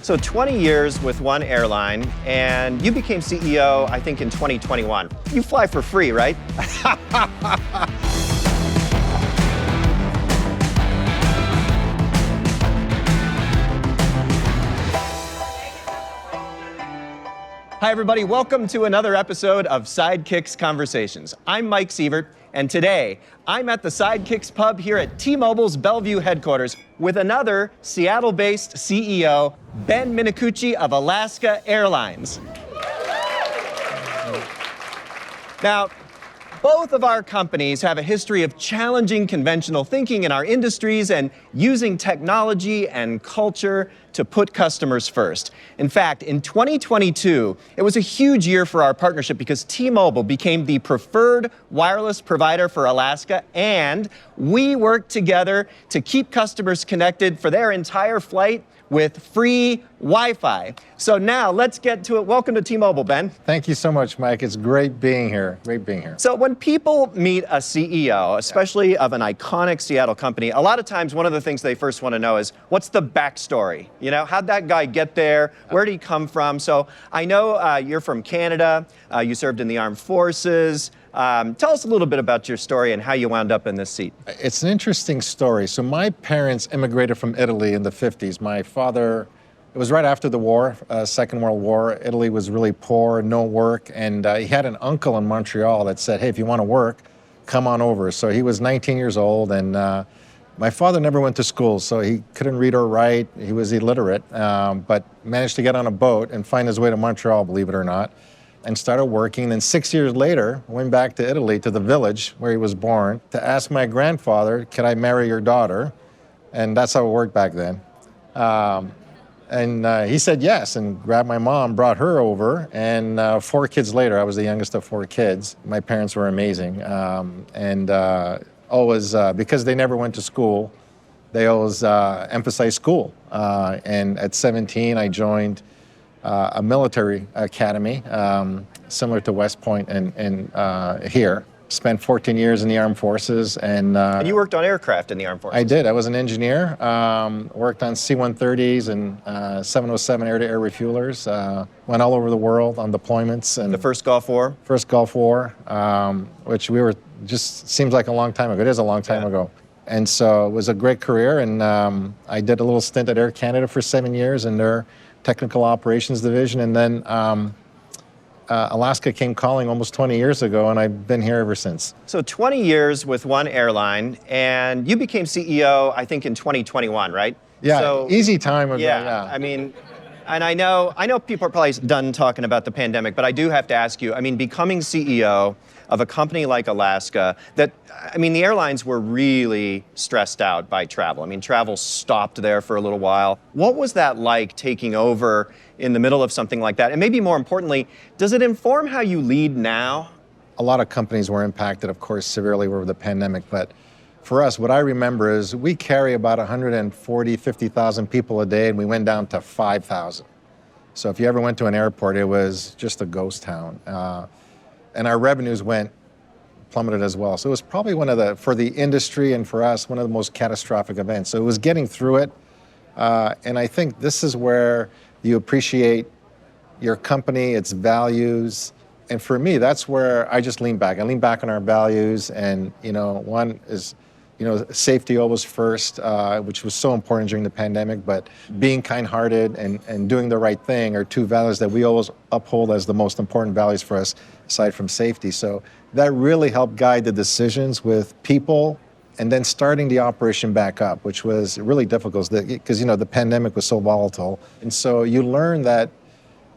So 20 years with one airline, and you became CEO, I think, in 2021. You fly for free, right? Hi, everybody. Welcome to another episode of Sidekicks Conversations. I'm Mike Sievert, and today I'm at the Sidekicks pub here at T-Mobile's Bellevue headquarters with another Seattle-based CEO, Ben Minicucci of Alaska Airlines. Now, both of our companies have a history of challenging conventional thinking in our industries and using technology and culture to put customers first. In fact, in 2022, it was a huge year for our partnership because T-Mobile became the preferred wireless provider for Alaska, and we worked together to keep customers connected for their entire flight with free Wi-Fi. So now let's get to it. Welcome to T-Mobile, Ben. Thank you so much, Mike. It's great being here. Great being here. So when people meet a CEO, especially of an iconic Seattle company, a lot of times one of the things they first want to know is, what's the backstory? You know, how'd that guy get there? Where did he come from? So I know you're from Canada. You served in the armed forces. Tell us a little bit about your story and how you wound up in this seat. It's an interesting story. So my parents immigrated from Italy in the 50s. My father, it was right after the war, Second World War. Italy was really poor, no work, and he had an uncle in Montreal that said, hey, if you want to work, come on over. So he was 19 years old, and my father never went to school, so he couldn't read or write. He was illiterate, but managed to get on a boat and find his way to Montreal, believe it or not, and started working. Then 6 years later, went back to Italy, to the village where he was born, to ask my grandfather, can I marry your daughter? And that's how it worked back then. And he said yes, and grabbed my mom, brought her over, and 4 kids later, I was the youngest of 4 kids. My parents were amazing, and always, because they never went to school, they always emphasized school. And at 17, I joined a military academy, similar to West Point and here. Spent 14 years in the armed forces. And you worked on aircraft in the armed forces. I did. I was an engineer. Worked on C-130s and 707 air-to-air refuelers. Went all over the world on deployments. And the first Gulf War? First Gulf War, which we were, just seems like a long time ago. It is a long time ago. And so it was a great career. And I did a little stint at Air Canada for 7 years in their technical operations division, and then Alaska came calling almost 20 years ago, and I've been here ever since. So 20 years with one airline, and you became CEO, I think, in 2021, right? Yeah, so, easy time ago, yeah. I mean, and I know people are probably done talking about the pandemic, but I do have to ask you, I mean, becoming CEO of a company like Alaska, the airlines were really stressed out by travel. I mean, travel stopped there for a little while. What was that like, taking over in the middle of something like that? And maybe more importantly, does it inform how you lead now? A lot of companies were impacted, of course, severely with the pandemic, but for us, what I remember is we carry about 140, 50,000 people a day, and we went down to 5,000. So if you ever went to an airport, it was just a ghost town. And our revenues plummeted as well. So it was probably for the industry and for us, one of the most catastrophic events. So it was getting through it. And I think this is where you appreciate your company, its values. And for me, that's where I just lean back. I lean back on our values. And, one is, safety always first, which was so important during the pandemic, but being kind-hearted and doing the right thing are 2 values that we always uphold as the most important values for us, aside from safety. So that really helped guide the decisions with people, and then starting the operation back up, which was really difficult because, the pandemic was so volatile. And so you learn that,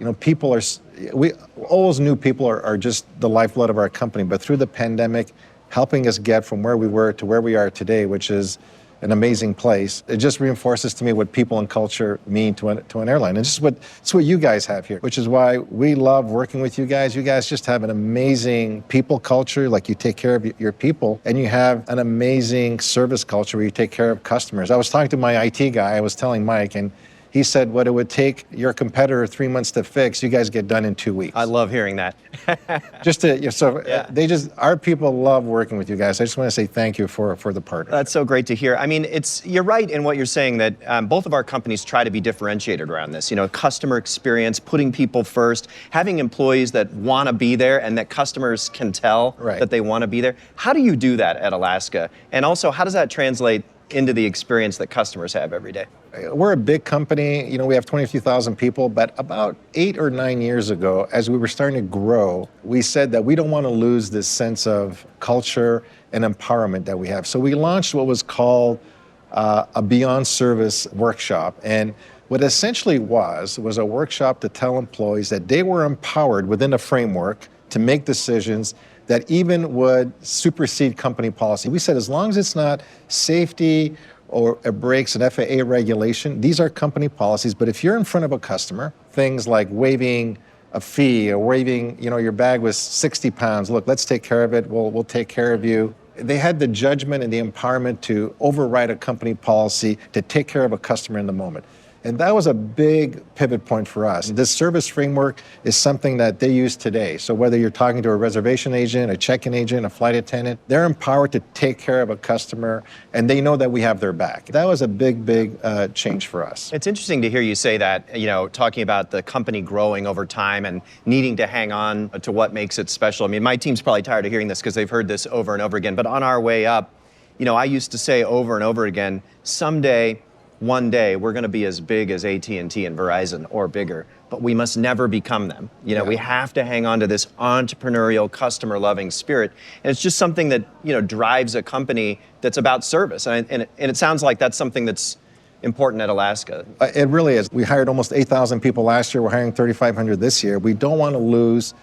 we always knew people are just the lifeblood of our company, but through the pandemic, helping us get from where we were to where we are today, which is an amazing place. It just reinforces to me what people and culture mean to an airline. And it's what you guys have here, which is why we love working with you guys. You guys just have an amazing people culture, like you take care of your people, and you have an amazing service culture where you take care of customers. I was talking to my IT guy, I was telling Mike, and He said what it would take your competitor 3 months to fix, you guys get done in 2 weeks. I love hearing that. Our people love working with you guys. I just want to say thank you for the partnership. That's so great to hear. I mean, you're right in what you're saying that both of our companies try to be differentiated around this. Customer experience, putting people first, having employees that want to be there and that customers can tell that they want to be there. How do you do that at Alaska? And also, how does that translate into the experience that customers have every day? We're a big company. We have 22,000 people, but about 8 or 9 years ago, as we were starting to grow, we said that we don't want to lose this sense of culture and empowerment that we have. So we launched what was called a Beyond Service workshop. And what essentially was a workshop to tell employees that they were empowered within a framework to make decisions that even would supersede company policy. We said as long as it's not safety or it breaks an FAA regulation, these are company policies. But if you're in front of a customer, things like waiving a fee or waiving, your bag was 60 pounds, look, let's take care of it, we'll take care of you. They had the judgment and the empowerment to override a company policy to take care of a customer in the moment. And that was a big pivot point for us. This service framework is something that they use today. So whether you're talking to a reservation agent, a check-in agent, a flight attendant, they're empowered to take care of a customer, and they know that we have their back. That was a big change for us. It's interesting to hear you say that, talking about the company growing over time and needing to hang on to what makes it special. I mean, my team's probably tired of hearing this because they've heard this over and over again. But on our way up, I used to say over and over again, someday, one day, we're going to be as big as AT&T and Verizon or bigger, but we must never become them. We have to hang on to this entrepreneurial, customer-loving spirit. And it's just something that, drives a company that's about service. And it sounds like that's something that's important at Alaska. It really is. We hired almost 8,000 people last year. We're hiring 3,500 this year. We don't want to lose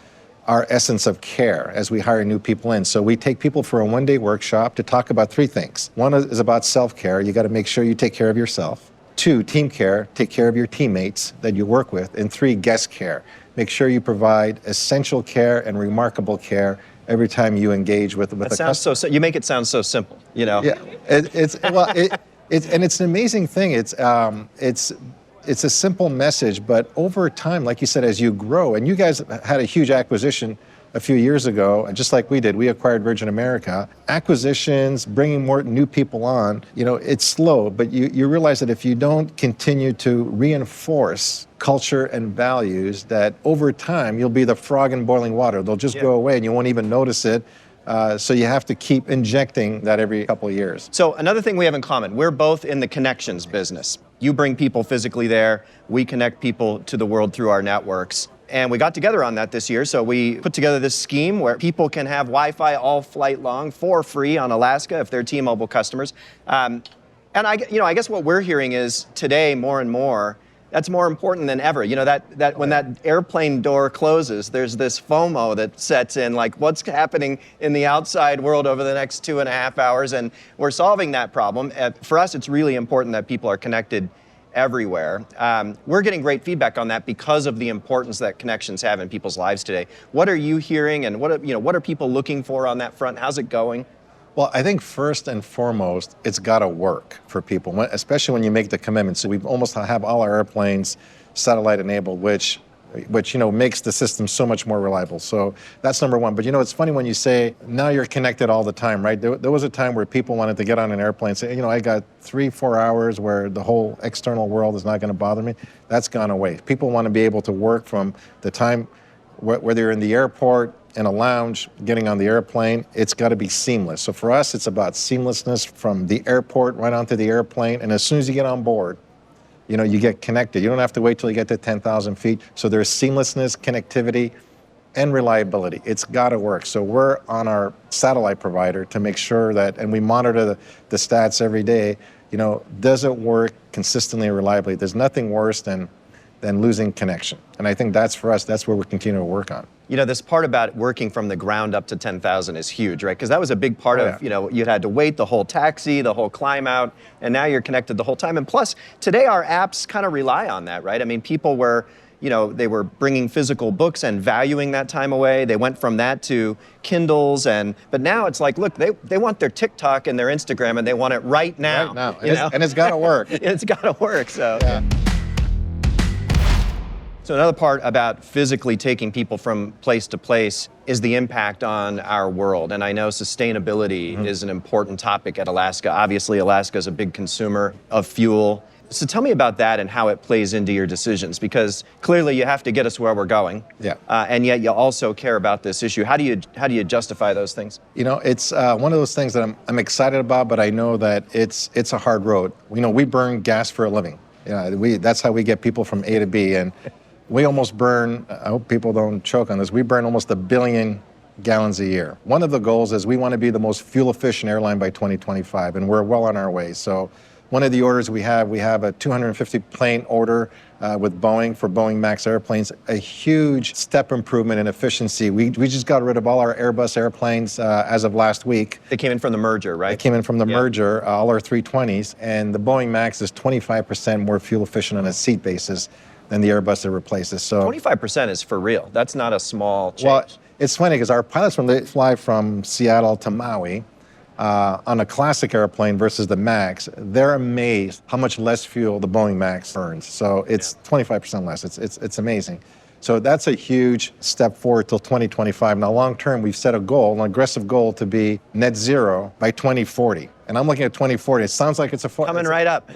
our essence of care as we hire new people in. So we take people for a one-day workshop to talk about 3 things. One is about self-care. You got to make sure you take care of yourself. 2, team care, take care of your teammates that you work with. And 3, guest care. Make sure you provide essential care and remarkable care every time you engage with a customer. You make it sound so simple, Yeah, it's an amazing thing. It's a simple message, but over time, like you said, as you grow, and you guys had a huge acquisition a few years ago, just like we did. We acquired Virgin America. Acquisitions, bringing more new people on, it's slow, but you realize that if you don't continue to reinforce culture and values, that over time, you'll be the frog in boiling water. They'll just go away and you won't even notice it. So you have to keep injecting that every couple of years. So another thing we have in common, we're both in the connections business. You bring people physically there. We connect people to the world through our networks. And we got together on that this year. So we put together this scheme where people can have Wi-Fi all flight long for free on Alaska if they're T-Mobile customers. And I guess what we're hearing is today more and more, that's more important than ever. That when that airplane door closes, there's this FOMO that sets in, like what's happening in the outside world over the next 2.5 hours, and we're solving that problem. For us, it's really important that people are connected everywhere. We're getting great feedback on that because of the importance that connections have in people's lives today. What are you hearing, and what are people looking for on that front? How's it going? Well, I think first and foremost, it's got to work for people, especially when you make the commitment. So we almost have all our airplanes satellite enabled, which makes the system so much more reliable. So that's number one. But it's funny when you say now you're connected all the time, right? There was a time where people wanted to get on an airplane and say, I got 3-4 hours where the whole external world is not going to bother me. That's gone away. People want to be able to work from the time whether you're in the airport, in a lounge, getting on the airplane, it's got to be seamless. So for us, it's about seamlessness from the airport right onto the airplane. And as soon as you get on board, you get connected. You don't have to wait till you get to 10,000 feet. So there's seamlessness, connectivity, and reliability. It's got to work. So we're on our satellite provider to make sure that, and we monitor the stats every day, does it work consistently and reliably? There's nothing worse than losing connection. And I think that's for us, that's where we continue to work on. This part about working from the ground up to 10,000 is huge, right? Because that was a big part of, you had to wait the whole taxi, the whole climb out, and now you're connected the whole time. And plus, today our apps kind of rely on that, right? I mean, people were, they were bringing physical books and valuing that time away. They went from that to Kindles, but now it's like, look, they want their TikTok and their Instagram, and they want it right now. Right now. And it's got to work. It's got to work, so. Yeah. So another part about physically taking people from place to place is the impact on our world. And I know sustainability is an important topic at Alaska. Obviously, Alaska is a big consumer of fuel. So tell me about that and how it plays into your decisions, because clearly you have to get us where we're going. Yeah. And yet you also care about this issue. How do you justify those things? You know, it's one of those things that I'm excited about, but I know that it's a hard road. You know, we burn gas for a living. That's how we get people from A to B. And we almost burn, I hope people don't choke on this, we burn almost 1 billion gallons a year. One of the goals is we want to be the most fuel efficient airline by 2025, and we're well on our way. So one of the orders we have a 250 plane order with Boeing for Boeing MAX airplanes, a huge step improvement in efficiency. We just got rid of all our Airbus airplanes as of last week. They came in from the merger, right? They came in from the merger, all our 320s, and the Boeing MAX is 25% more fuel efficient on a seat basis than the Airbus it replaces. So 25% is for real. That's not a small change. Well, it's funny because our pilots, when they fly from Seattle to Maui on a classic airplane versus the MAX, they're amazed how much less fuel the Boeing MAX burns. So it's 25% less. It's amazing. So that's a huge step forward till 2025. Now, long term, we've set a goal, an aggressive goal, to be net zero by 2040. And I'm looking at 2040. It sounds like it's coming right up.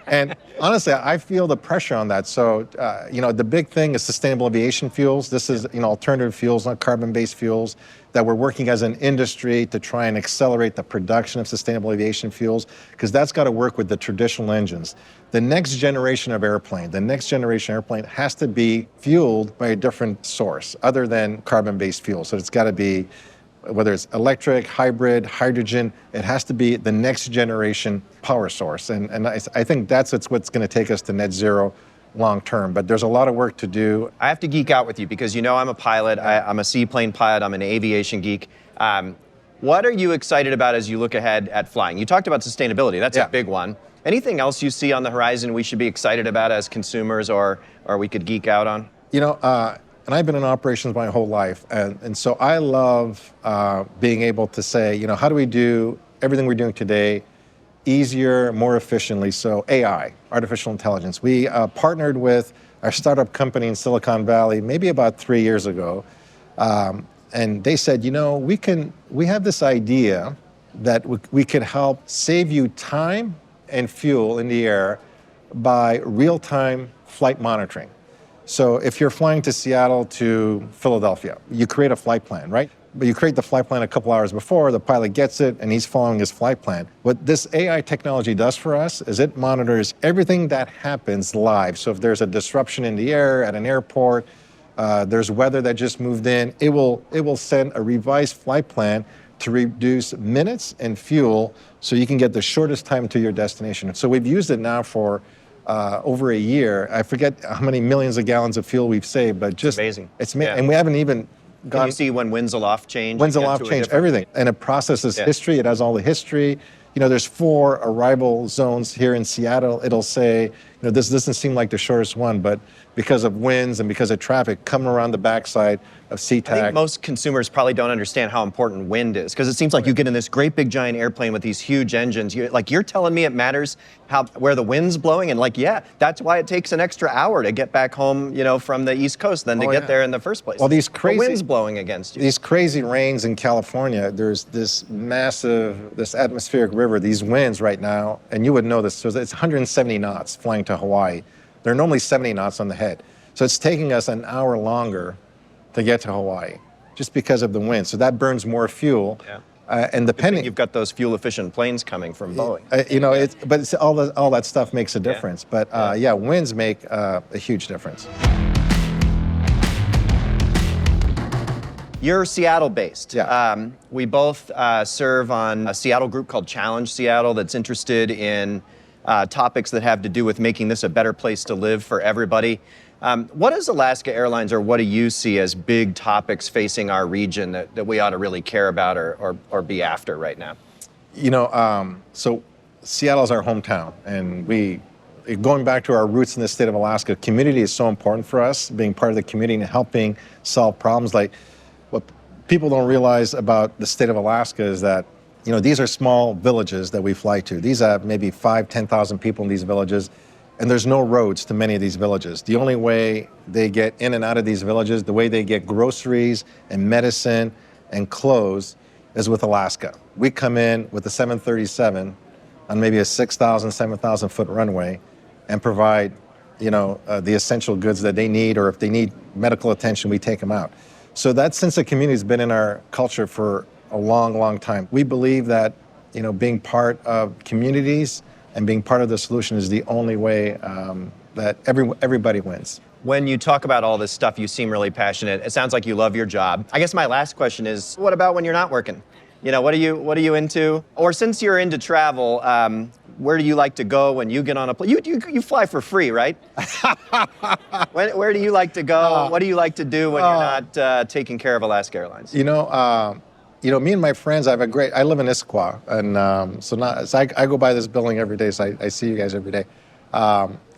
And honestly, I feel the pressure on that. So, the big thing is sustainable aviation fuels. This is, alternative fuels, not carbon-based fuels, that we're working as an industry to try and accelerate the production of sustainable aviation fuels, because that's got to work with the traditional engines. The next generation airplane has to be fueled by a different source other than carbon-based fuel. So it's got to be, whether it's electric, hybrid, hydrogen, it has to be the next generation power source. And I think that's what's going to take us to net zero long term. But there's a lot of work to do. I have to geek out with you because I'm a pilot. I'm a seaplane pilot. I'm an aviation geek. What are you excited about as you look ahead at flying? You talked about sustainability. That's a big one. Anything else you see on the horizon we should be excited about as consumers or we could geek out on? And I've been in operations my whole life. And so I love being able to say, how do we do everything we're doing today easier, more efficiently? So AI, artificial intelligence. We partnered with our startup company in Silicon Valley maybe about 3 years ago. And they said, we have this idea that we could help save you time and fuel in the air by real-time flight monitoring. So if you're flying to Seattle to Philadelphia, you create a flight plan, right? But you create the flight plan a couple hours before, the pilot gets it, and he's following his flight plan. What this AI technology does for us is it monitors everything that happens live. So if there's a disruption in the air at an airport, there's weather that just moved in, it will send a revised flight plan to reduce minutes and fuel so you can get the shortest time to your destination. So we've used it now for over a year. I forget how many millions of gallons of fuel we've saved, but just amazing. It's amazing. And we haven't even Can you see when winds aloft change? Winds aloft change, everything. And it processes history. It has all the history. There's 4 arrival zones here in Seattle. It'll say, this doesn't seem like the shortest one, but because of winds and because of traffic coming around the backside of SeaTac. I think most consumers probably don't understand how important wind is, because it seems like you get in this great big giant airplane with these huge engines. You're telling me it matters where the wind's blowing, and that's why it takes an extra hour to get back home, from the East Coast than to get there in the first place. Well, the wind's blowing against you. These crazy rains in California. There's this atmospheric river, these winds right now, and you would know this. So it's 170 knots flying to Hawaii. They're normally 70 knots on the head. So it's taking us an hour longer to get to Hawaii just because of the wind. So that burns more fuel. Yeah. And depending, you've got those fuel-efficient planes coming from Boeing. But all that stuff makes a difference. Yeah. But winds make a huge difference. You're Seattle-based. Yeah. We both serve on a Seattle group called Challenge Seattle that's interested in topics that have to do with making this a better place to live for everybody. What does Alaska Airlines, or what do you see as big topics facing our region that we ought to really care about or be after right now? So Seattle is our hometown, and going back to our roots in the state of Alaska, community is so important for us, being part of the community and helping solve problems. Like, what people don't realize about the state of Alaska is that these are small villages that we fly to. These have maybe 5,000, 10,000 people in these villages. and there's no roads to many of these villages. The only way they get in and out of these villages, the way they get groceries and medicine and clothes, is with Alaska. We come in with a 737 on maybe a 6,000, 7,000 foot runway and provide, the essential goods that they need, or if they need medical attention, we take them out. So that sense of community has been in our culture for a long, long time. We believe that, being part of communities and being part of the solution is the only way that everybody wins. When you talk about all this stuff, you seem really passionate. It sounds like you love your job. I guess my last question is, what about when you're not working? What are you into? Or since you're into travel, where do you like to go when you get on a plane? You fly for free, right? Where do you like to go? What do you like to do when you're not taking care of Alaska Airlines? Me and my friends, I live in Issaquah, and so I go by this building every day, so I see you guys every day.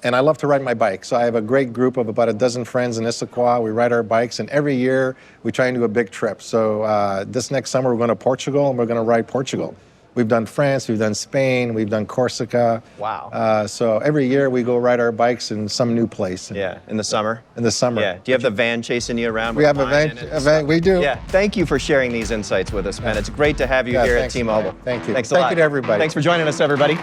And I love to ride my bike. So I have a great group of about a dozen friends in Issaquah. We ride our bikes, and every year we try and do a big trip. So this next summer we're going to Portugal, and we're going to ride Portugal. We've done France, we've done Spain, we've done Corsica. Wow. So every year we go ride our bikes in some new place. Yeah, in the summer? In the summer. Yeah. Do you have the van chasing you around? We have a van, we do. Yeah. Thank you for sharing these insights with us, Ben. It's great to have you here at T-Mobile. Thank you. Thanks a lot. Thank you to everybody. Thanks for joining us, everybody.